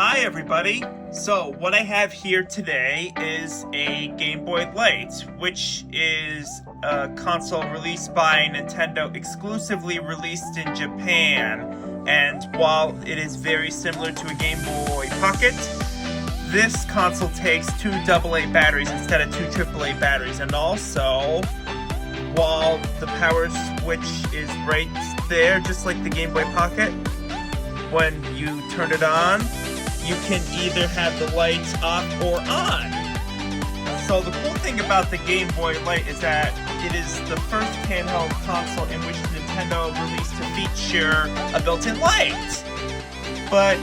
Hi everybody! So what I have here today is a Game Boy Light, which is a console released by Nintendo, exclusively released in Japan. And while it is very similar to a Game Boy Pocket, this console takes two AA batteries instead of two AAA batteries. And also, while the power switch is right there, just like the Game Boy Pocket, when you turn it on, you can either have the lights off or on. So the cool thing about the Game Boy Light is that it is the first handheld console in which Nintendo released to feature a built-in light. But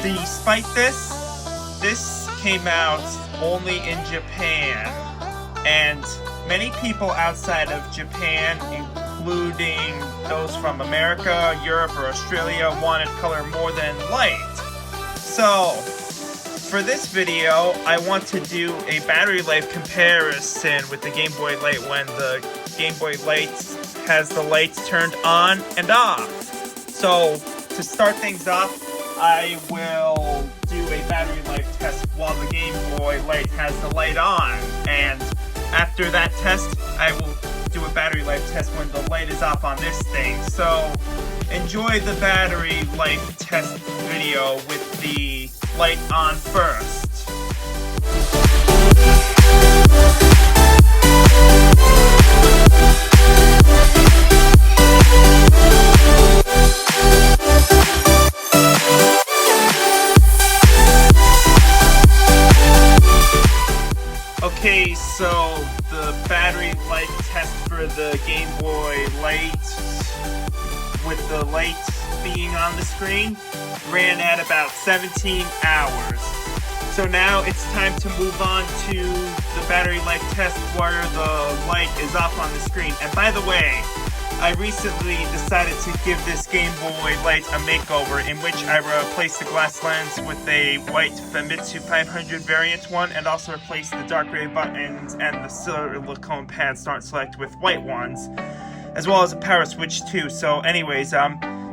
despite this came out only in Japan. And many people outside of Japan, including those from America, Europe, or Australia, wanted color more than light. So, for this video, I want to do a battery life comparison with the Game Boy Light when the Game Boy Light has the lights turned on and off. So, to start things off, I will do a battery life test while the Game Boy Light has the light on. And after that test, I will do a battery life test when the light is off on this thing. So, enjoy the battery life test video with the light on first. Okay, so the battery life test for the Game Boy Light with the light being on the screen ran at about 17 hours. So now it's time to move on to the battery life test where the light is off on the screen. And by the way, I recently decided to give this Game Boy Light a makeover in which I replaced the glass lens with a white Famitsu 500 variant one, and also replaced the dark gray buttons and the silicone pad start select with white ones, as well as a power switch too. So anyways,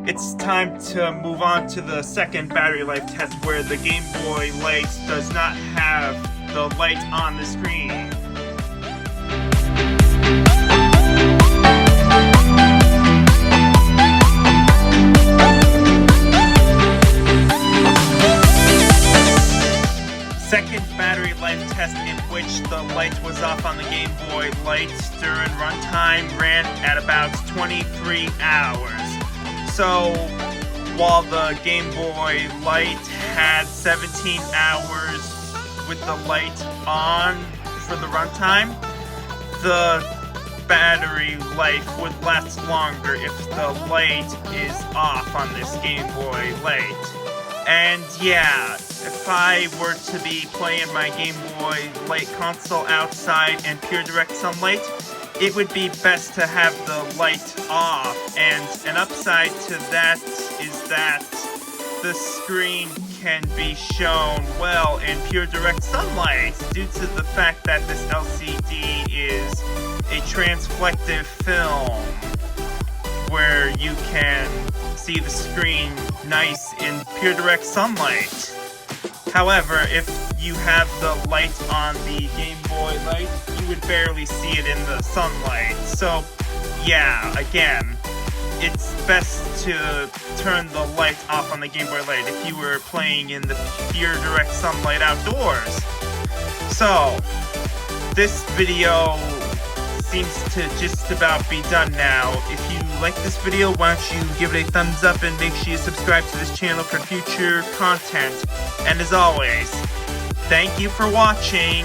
it's time to move on to the second battery life test where the Game Boy Light does not have the light on the screen. Second battery life test in which the light was off on the Game Boy Light during runtime ran at about 23 hours. So, while the Game Boy Light had 17 hours with the light on for the runtime, the battery life would last longer if the light is off on this Game Boy Light. And yeah, if I were to be playing my Game Boy Light console outside in pure direct sunlight, it would be best to have the light off. And an upside to that is that the screen can be shown well in pure direct sunlight due to the fact that this LCD is a transflective film where you can see the screen nice in pure direct sunlight. However, if you have the light on the Game Boy Light, you would barely see it in the sunlight. So, yeah, again, it's best to turn the light off on the Game Boy Light if you were playing in the pure direct sunlight outdoors. So, this video seems to just about be done now. If you like this video, why don't you give it a thumbs up and make sure you subscribe to this channel for future content. And as always, thank you for watching.